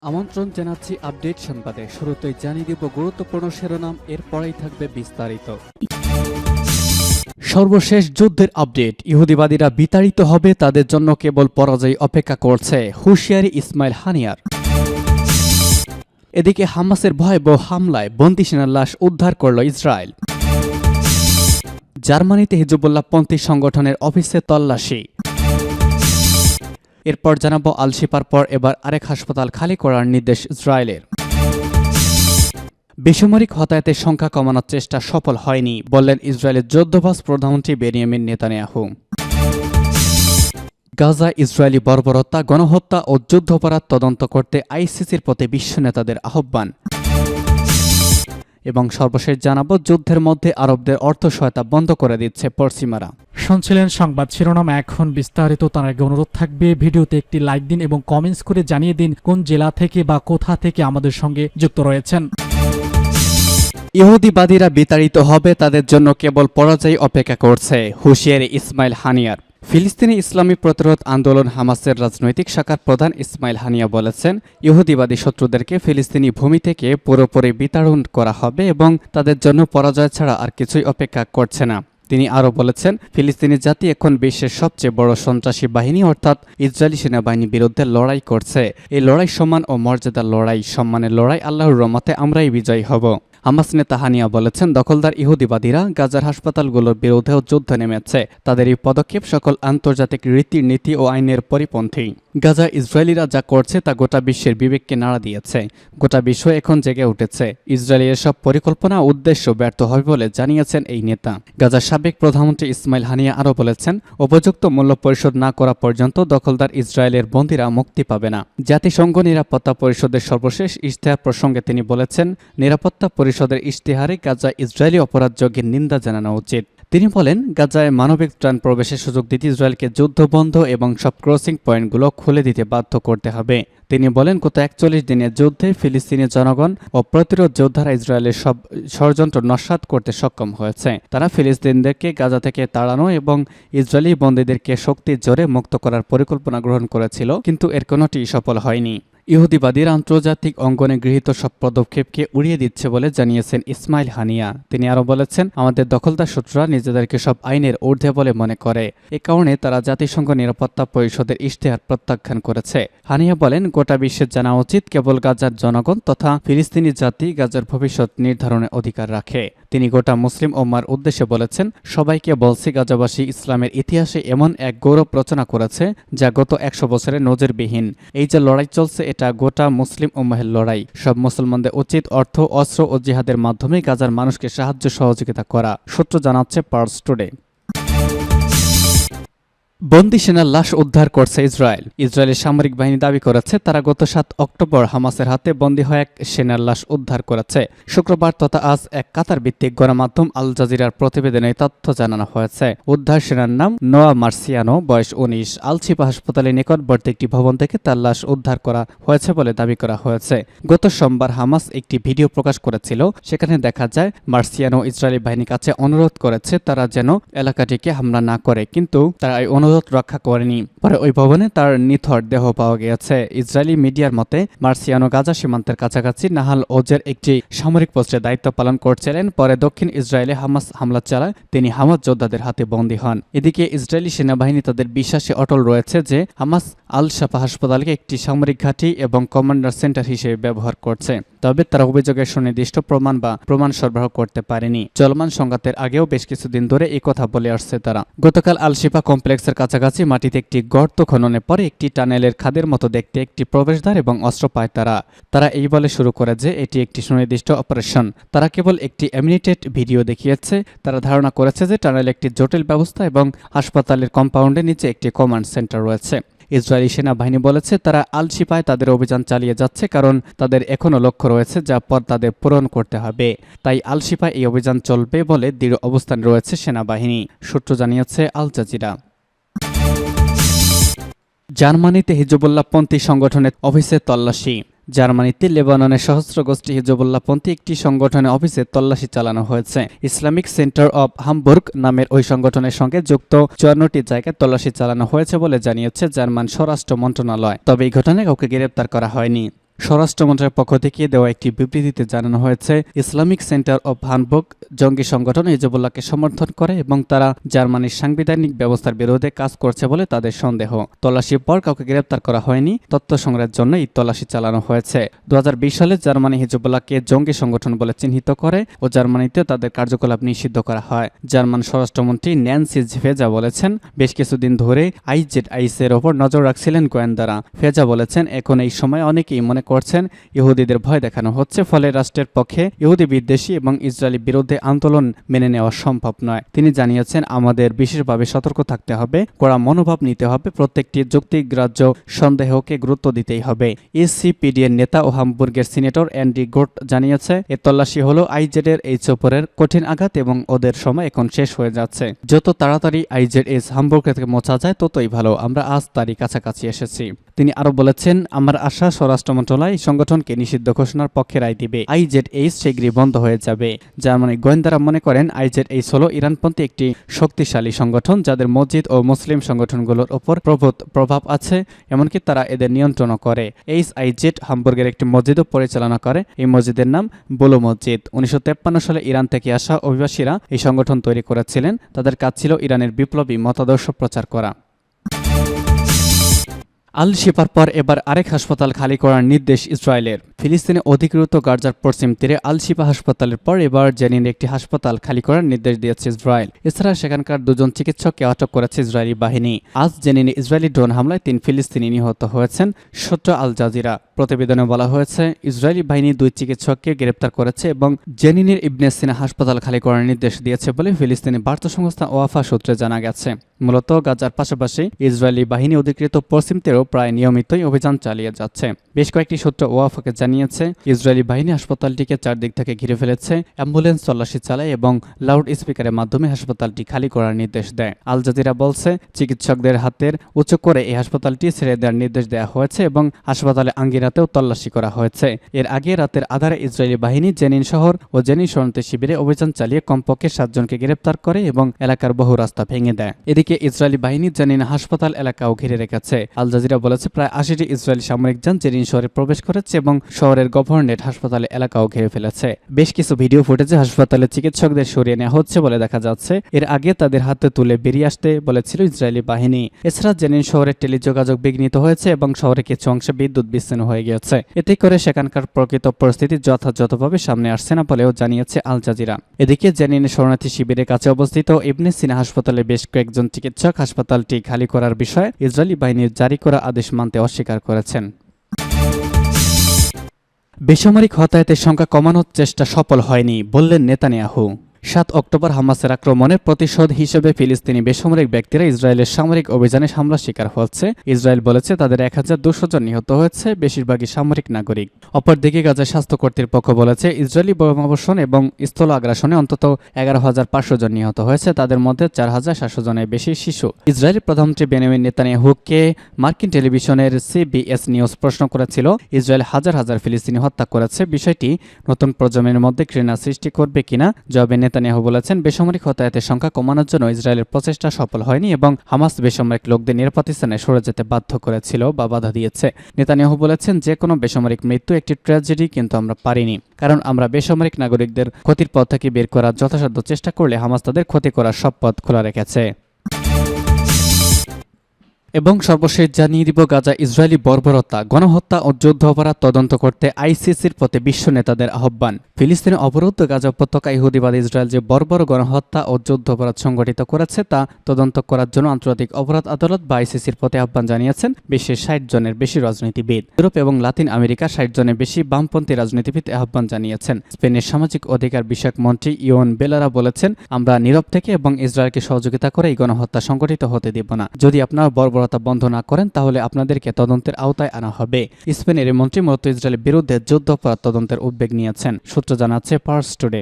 আমন্ত্রণ জানাচ্ছি আপডেট সংবাদে। শুরুতেই জানিয়ে দিব গুরুত্বপূর্ণ শিরোনাম, এরপরেই থাকবে বিস্তারিত। সর্বশেষ যুদ্ধের আপডেট। ইহুদিবাদীরা বিতাড়িত হবে, তাদের জন্য কেবল পরাজয় অপেক্ষা করছে, হুঁশিয়ারি ইসমাইল হানিয়ার। এদিকে হামাসের ভয়াবহ হামলায় বন্দী সেনার লাশ উদ্ধার করল ইসরায়েল। জার্মানিতে হিজবুল্লাহপন্থী সংগঠনের অফিসে তল্লাশি। এরপর জানাবো আল শিফার পর এবার আরেক হাসপাতাল খালি করার নির্দেশ ইসরায়েলের। বেসামরিক হতাহতের সংখ্যা কমানোর চেষ্টা সফল হয়নি, বললেন ইসরায়েলের যুদ্ধবাজ প্রধানমন্ত্রী বেনিয়ামিন নেতানিয়াহু। গাজা ইসরায়েলি বর্বরতা, গণহত্যা ও যুদ্ধাপরাধ তদন্ত করতে আইসিসির প্রতি বিশ্ব নেতাদের আহ্বান। এবং সর্বশেষ জানাবো যুদ্ধের মধ্যে আরবদের অর্থ সহায়তা বন্ধ করে দিচ্ছে পশ্চিমারা। শুনছিলেন সংবাদ শিরোনাম, এখন বিস্তারিত। তার আগে অনুরোধ থাকবে ভিডিওতে একটি লাইক দিন এবং কমেন্টস করে জানিয়ে দিন কোন জেলা থেকে বা কোথা থেকে আমাদের সঙ্গে যুক্ত রয়েছেন। ইহুদিবাদীরা বিতাড়িত হবে, তাদের জন্য কেবল পরাজয় অপেক্ষা করছে, হুঁশিয়ারি ইসমাইল হানিয়ার। ফিলিস্তিনি ইসলামী প্রতিরোধ আন্দোলন হামাসের রাজনৈতিক শাখার প্রধান ইসমাইল হানিয়া বলেছেন, ইহুদিবাদী শত্রুদেরকে ফিলিস্তিনি ভূমি থেকে পুরোপুরি বিতাড়ন করা হবে এবং তাদের জন্য পরাজয় ছাড়া আর কিছুই অপেক্ষা করছে না। তিনি আরও বলেছেন, ফিলিস্তিনি জাতি এখন বিশ্বের সবচেয়ে বড় সন্ত্রাসী বাহিনী অর্থাৎ ইসরায়েলি সেনাবাহিনীর বিরুদ্ধে লড়াই করছে। এই লড়াই সম্মান ও মর্যাদার লড়াই, সম্মানের লড়াই। আল্লাহর রহমতে আমরাই বিজয়ী হব। হামাস নেতা হানিয়া বলেছেন, দখলদার ইহুদিবাদীরা গাজার হাসপাতালগুলোর বিরুদ্ধেও যুদ্ধে নেমেছে। তাদের এই পদক্ষেপ সকল আন্তর্জাতিক রীতির নীতি ও আইনের পরিপন্থী। গাজা ইসরায়েলিরা যা করছে তা গোটা বিশ্বের বিবেককে নাড়া দিয়েছে। গোটা বিশ্ব এখন জেগে উঠেছে। ইসরায়েলের সব পরিকল্পনা উদ্দেশ্য ব্যর্থ হবে বলে জানিয়েছেন এই নেতা। গাজার সাবেক প্রধানমন্ত্রী ইসমাইল হানিয়া আরও বলেছেন, উপযুক্ত মূল্য পরিশোধ না করা পর্যন্ত দখলদার ইসরায়েলের বন্দীরা মুক্তি পাবে না। জাতিসংঘ নিরাপত্তা পরিষদের সর্বশেষ ইশতেহার প্রসঙ্গে তিনি বলেছেন, নিরাপত্তা পরিষদের ইশতেহারে গাজায় ইসরায়েলি অপরাধযজ্ঞের নিন্দা জানানো উচিত। তিনি বলেন, গাজায় মানবিক ত্রাণ প্রবেশের সুযোগ দিতে ইসরায়েলকে যুদ্ধবন্ধ এবং সব ক্রসিং পয়েন্টগুলো খুলে দিতে বাধ্য করতে হবে। তিনি বলেন, গত 41 দিনের যুদ্ধে ফিলিস্তিনি জনগণ ও প্রতিরোধ যোদ্ধারা ইসরায়েলের সব ষড়যন্ত্র নস্যাৎ করতে সক্ষম হয়েছে। তারা ফিলিস্তিনিদেরকে গাজা থেকে তাড়ানো এবং ইসরায়েলি বন্দীদেরকে শক্তির জোরে মুক্ত করার পরিকল্পনা গ্রহণ করেছিল, কিন্তু এর কোনোটি সফল হয়নি। ইহুদিবাদীরা আন্তর্জাতিক অঙ্গনে গৃহীত সব পদক্ষেপকে উড়িয়ে দিচ্ছে বলে জানিয়েছেন ইসমাইল হানিয়া। তিনি আরও বলেছেন, আমাদের দখলদার শত্রুরা নিজেদেরকে সব আইনের ঊর্ধ্বে বলে মনে করে। এ কারণে তারা জাতিসংঘ নিরাপত্তা পরিষদের ইশতেহার প্রত্যাখ্যান করেছে। হানিয়া বলেন, গোটা বিশ্বের জানা উচিত কেবল গাজার জনগণ তথা ফিলিস্তিনি জাতি গাজার ভবিষ্যৎ নির্ধারণের অধিকার রাখে। তিনি গোটা মুসলিম উম্মার উদ্দেশ্যে বলেছেন, সবাইকে বলছি, গাজাবাসী ইসলামের ইতিহাসে এমন এক গৌরব রচনা করেছে যা গত 100 বছরে নজিরবিহীন। এই যে লড়াই চলছে, এটা গোটা মুসলিম উম্মাহের লড়াই। সব মুসলমানদের উচিত অর্থ, অস্ত্র ও জিহাদের মাধ্যমে গাজার মানুষকে সাহায্য সহযোগিতা করা, সূত্র জানাচ্ছে পার্স টুডে। বন্দী সেনার লাশ উদ্ধার করছে ইসরায়েল। ইসরায়েলের সামরিক বাহিনী দাবি করেছে, তারা গত 7 অক্টোবর হামাসের হাতে বন্দী হয়ে এক সেনার লাশ উদ্ধার করেছে। শুক্রবার তথা আজ এক কাতার ভিত্তিক গণমাধ্যম আল জাজিরার প্রতিবেদনে তথ্য জানানো হয়েছে। উদ্ধার সেনার নাম নোয়া মার্সিয়ানো, বয়স 19। আল শিফা হাসপাতালের নিকটবর্তী একটি ভবন থেকে তার লাশ উদ্ধার করা হয়েছে বলে দাবি করা হয়েছে। গত সোমবার হামাস একটি ভিডিও প্রকাশ করেছিল। সেখানে দেখা যায় মার্সিয়ানো ইসরায়েলি বাহিনীর কাছে অনুরোধ করেছে তারা যেন এলাকাটিকে হামলা না করে, কিন্তু তারা এই অনুরোধ রক্ষা করেনি। পরে ওই ভবনে তার নিথর দেহ পাওয়া গিয়েছে। ইসরায়েলি মিডিয়ার মতে, মার্সিয়ানো গাজা সীমান্তের কাছাকাছি নাহাল ওজের একটি সামরিক পোস্টে দায়িত্ব পালন করছিলেন। পরে দক্ষিণ ইসরায়েলে হামাস হামলা চালায় তিনি হামাস যোদ্ধাদের হাতে বন্দী হন। এদিকে ইসরায়েলি সেনাবাহিনী তাদের বিশ্বাসে অটল রয়েছে যে হামাস আল শিফা হাসপাতালকে একটি সামরিক ঘাঁটি এবং কমান্ডার সেন্টার হিসেবে ব্যবহার করছে। তবে তারা অভিযোগের সুনির্দিষ্ট প্রমাণ সরবরাহ করতে পারেনি। চলমান সংঘাতের আগেও বেশ কিছুদিন ধরে এই কথা বলে আসছে তারা। গতকাল আল শিফা কমপ্লেক্সের কাছাকাছি মাটিতে একটি গর্ত খননের পরে একটি টানেলের খাদের মতো দেখতে একটি প্রবেশদ্বার এবং অস্ত্র পায় তারা এই বলে শুরু করে যে এটি একটি সুনির্দিষ্ট অপারেশন। তারা কেবল একটি অ্যানিমেটেড ভিডিও দেখিয়েছে। তারা ধারণা করেছে যে টানেলে একটি জটিল ব্যবস্থা এবং হাসপাতালের কম্পাউন্ডের নিচে একটি কমান্ড সেন্টার রয়েছে। ইসরায়েলি সেনাবাহিনী বলেছে, তারা আল শিফায় তাদের অভিযান চালিয়ে যাচ্ছে কারণ তাদের এখনও লক্ষ্য রয়েছে যা পর তাদের পূরণ করতে হবে। তাই আল শিফায় এই অভিযান চলবে বলে দৃঢ় অবস্থান রয়েছে সেনাবাহিনী, সূত্র জানিয়েছে আল জাজিরা। জার্মানিতে হিজবুল্লাহপন্থী সংগঠনের অফিসে তল্লাশি। জার্মানিতে লেবাননের সশস্ত্র গোষ্ঠী হিজবুল্লাহপন্থী একটি সংগঠনের অফিসে তল্লাশি চালানো হয়েছে। ইসলামিক সেন্টার অব হামবুর্গ নামের ওই সংগঠনের সঙ্গে যুক্ত 54টি জায়গায় তল্লাশি চালানো হয়েছে বলে জানিয়েছে জার্মান স্বরাষ্ট্র মন্ত্রণালয়। তবে এই ঘটনায় কাউকে গ্রেপ্তার করা হয়নি। স্বরাষ্ট্র মন্ত্রণালয়ের পক্ষ থেকে দেওয়া একটি বিবৃতিতে জানানো হয়েছে, ইসলামিক সেন্টার অব হামবুর্গ জঙ্গি সংগঠন হিজবুল্লাহকে সমর্থন করে এবং তারা জার্মানির সাংবিধানিক ব্যবস্থার বিরুদ্ধে কাজ করছে বলে তাদের সন্দেহ। তল্লাশির পর কাউকে গ্রেপ্তার করা হয়নি। তথ্য সংগ্রহের জন্য এই তল্লাশি চালানো হয়েছে। 2020 সালে জার্মানি হিজবুল্লাহকে জঙ্গি সংগঠন বলে চিহ্নিত করে ও জার্মানিতে তাদের কার্যকলাপ নিষিদ্ধ করা হয়। জার্মান স্বরাষ্ট্রমন্ত্রী ন্যান্সি ফেজা বলেছেন, বেশ কিছুদিন ধরে IZIS এর ওপর নজর রাখছিলেন গোয়েন্দারা। ফেজা বলেছেন, এখন এই সময় অনেকেই মনে করছেন ইহুদিদের ভয় দেখানো হচ্ছে, ফলে রাষ্ট্রের পক্ষে ইহুদি বিদ্বেষী এবং ইসরায়েলি বিরুদ্ধে আন্দোলন মেনে নেওয়া সম্ভব নয়। তিনি জানিয়েছেন, আমাদের বিশেষভাবে সতর্ক থাকতে হবে, কড়া মনোভাব নিতে হবে, প্রত্যেকটি যুক্তিগ্রাহ্য সন্দেহকে গুরুত্ব দিতেই হবে। ECPD এর নেতা ও হামবুর্গের সিনেটর অ্যান্ডি গোট জানিয়েছে, এ তল্লাশি হলো IZIS এই চোপরের কঠিন আঘাত এবং ওদের সময় এখন শেষ হয়ে যাচ্ছে। যত তাড়াতাড়ি IZIS হামবুর্গ থেকে মোছা যায় ততই ভালো। আমরা আজ তারই কাছাকাছি এসেছি। তিনি আরো বলেছেন, আমার আশা স্বরাষ্ট্র মন্ত্রণালয় সংগঠনকে নিষিদ্ধ ঘোষণার পক্ষে রায় দিবে। IZIS শীঘ্রই বন্ধ হয়ে যাবে। জার্মানি গোয়েন্দারা মনে করেন IZIS হলো ইরানপন্থী একটি শক্তিশালী সংগঠন, যাদের মসজিদ ও মুসলিম সংগঠনগুলোর ওপর প্রভূত প্রভাব আছে, এমনকি তারা এদের নিয়ন্ত্রণও করে। IZIS হামবুর্গের একটি মসজিদও পরিচালনা করে। এই মসজিদের নাম বুলু মসজিদ। 1953 সালে ইরান থেকে আসা অভিবাসীরা এই সংগঠন তৈরি করেছিলেন। তাদের কাজ ছিল ইরানের বিপ্লবী মতাদর্শ প্রচার করা। আল শিফার পর এবার আরেক হাসপাতাল খালি করার নির্দেশ ইসরায়েলের। ফিলিস্তিনে অধিকৃত গাজার পশ্চিম তীরে আল শিফা হাসপাতালের পর এবার জেনিনের একটি হাসপাতাল খালি করার নির্দেশ দিয়েছে ইসরায়েল। এছাড়া সেখানকার 2 জন চিকিৎসককে আটক করেছে ইসরায়েলি বাহিনী। আজ জেনিনে ইসরায়েলি ড্রোন হামলায় 3 ফিলিস্তিনি নিহত হয়েছেন। সূত্র আল জাজিরা। প্রতিবেদনে বলা হয়েছে, ইসরায়েলি বাহিনী 2 চিকিৎসককে গ্রেপ্তার করেছে এবং জেনিনের ইবনে সিনা হাসপাতাল খালি করার নির্দেশ দিয়েছে বলে ফিলিস্তিনি বার্তা সংস্থা ওয়াফা সূত্রে জানা গেছে। মূলত গাজার পাশাপাশি ইসরায়েলি বাহিনী অধিকৃত পশ্চিম তীরেও প্রায় নিয়মিতই অভিযান চালিয়ে যাচ্ছে। বেশ কয়েকটি সূত্র ওয়াফাকে জানিয়েছে, ইসরায়েলি বাহিনী হাসপাতালটিকে চারদিক থেকে ঘিরে ফেলেছে, অ্যাম্বুলেন্স তল্লাশি চালায় এবং লাউড স্পিকারের মাধ্যমে হাসপাতালটি খালি করার নির্দেশ দেয়। আল জাজিরা বলছে, চিকিৎসকদের হাতের উঁচু করে এই হাসপাতালটি ছেড়ে দেওয়ার নির্দেশ দেওয়া হয়েছে এবং হাসপাতালে আঙ্গিনাতেও তল্লাশি করা হয়েছে। এর আগে রাতের আধারে ইসরায়েলি বাহিনী জেনিন শহর ও জেনিন শরণার্থী শিবিরে অভিযান চালিয়ে কমপক্ষে 7 জনকে গ্রেপ্তার করে এবং এলাকার বহু রাস্তা ভেঙে দেয়। এদিকে ইসরায়েলি বাহিনী জেনিন হাসপাতাল এলাকাও ঘিরে রেখেছে। আল জাজিরা বলেছে, প্রায় 80টি ইসরায়েলি সামরিক যান জেনিন শহরে প্রবেশ করেছে এবং শহরের গভর্নরেট হাসপাতালে এলাকাও ঘিরে ফেলেছে। বেশ কিছু ভিডিও ফুটেজে হাসপাতালে চিকিৎসকদের সরিয়ে নেওয়া হচ্ছে বলে দেখা যাচ্ছে। এর আগে তাদের হাতে তুলে বেরিয়ে আসতে বলেছিল ইসরায়েলি বাহিনী। এছাড়া জেনিন শহরের টেলিযোগাযোগ বিঘ্নিত হয়েছে এবং শহরে কিছু অংশে বিদ্যুৎ বিচ্ছিন্ন হয়ে গিয়েছে। এতে করে সেখানকার প্রকৃত পরিস্থিতি যথাযথভাবে সামনে আসছে না বলেও জানিয়েছে আল জাজিরা। এদিকে জেনিনের শরণার্থী শিবিরের কাছে অবস্থিত ইবনে সিনা হাসপাতালে বেশ কয়েকজন চিকিৎসক হাসপাতালটি খালি করার বিষয়ে ইসরায়েলি বাহিনীর জারি করা আদেশ মানতে অস্বীকার করেছেন। বেসামরিক হতাহতের সংখ্যা কমানোর চেষ্টা সফল হয়নি বললেন নেতানিয়াহু। 7 অক্টোবর হামাসের আক্রমণের প্রতিশোধ হিসেবে ফিলিস্তিনি বেসামরিক ব্যক্তিরা ইসরায়েলের সামরিক অভিযানে হামলার শিকার হচ্ছে। ইসরায়েল বলেছে তাদের 1200 জন নিহত হয়েছে, বেশিরভাগই সামরিক নাগরিক। অপরদিকে গাজার স্বাস্থ্য কর্তৃপক্ষ বলেছে ইসরায়েলি বোমাবর্ষণ এবং স্থল আগ্রাসনে অন্তত 11,500 জন নিহত হয়েছে, তাদের মধ্যে 4,700 জনের বেশি শিশু। ইসরায়েলি প্রধানমন্ত্রী বেনিয়ামিন নেতানিয়াহুকে মার্কিন টেলিভিশনের CBS নিউজ প্রশ্ন করেছিল, ইসরায়েল হাজার হাজার ফিলিস্তিনি হত্যা করেছে, বিষয়টি নতুন প্রজন্মের মধ্যে ঘৃণা সৃষ্টি করবে কিনা। জবাবে নেতানিয়াহু বলেছেন, বেসামরিক হতাহতের সংখ্যা কমানোর জন্য ইসরায়েলের প্রচেষ্টা সফল হয়নি এবং হামাস বেসামরিক লোকদের নিরাপদ স্থানে সরে যেতে বাধ্য করেছিল বা বাধা দিয়েছে। নেতানিয়াহু বলেছেন, যে কোনো বেসামরিক মৃত্যু একটি ট্র্যাজেডি, কিন্তু আমরা পারিনি, কারণ আমরা বেসামরিক নাগরিকদের ক্ষতির পথ থেকে বের করার যথাসাধ্য চেষ্টা করলে হামাস তাদের ক্ষতি করার সব পথ খোলা রেখেছে। এবং সর্বশেষ জানিয়ে দিব গাজা ইসরায়েলি বর্বরতা, গণহত্যা ও যুদ্ধ অপরাধ তদন্ত করতে ICCর প্রতি বিশ্ব নেতাদের আহ্বান। ফিলিস্তিনে অবরুদ্ধ গাজা উপত্যকা ইহুদিবাদ ইসরায়েল যে বর্বর গণহত্যা ও যুদ্ধ অপরাধ সংগঠিত করেছে তা তদন্ত করার জন্য আন্তর্জাতিক অপরাধ আদালত বা ICCর প্রতি আহ্বান জানিয়েছেন বিশ্বের 60 জনের বেশি রাজনীতিবিদ। ইউরোপ এবং লাতিন আমেরিকা 60 জনের বেশি বামপন্থী রাজনীতিবিদ আহ্বান জানিয়েছেন। স্পেনের সামাজিক অধিকার বিষয়ক মন্ত্রী ইওন বেলারা বলেছেন, আমরা নীরব থেকে এবং ইসরায়েলকে সহযোগিতা করে এই গণহত্যা সংগঠিত হতে দেব না। যদি আপনারা বর্বরতা বন্ধ না করেন তাহলে আপনাদেরকে তদন্তের আওতায় আনা হবে। স্পেনের এই মন্ত্রী মূলত ইসরায়েলের বিরুদ্ধে যুদ্ধ অপরাধ তদন্তের উদ্বেগ নিয়েছেন, সূত্র জানাচ্ছে পার্স টুডে।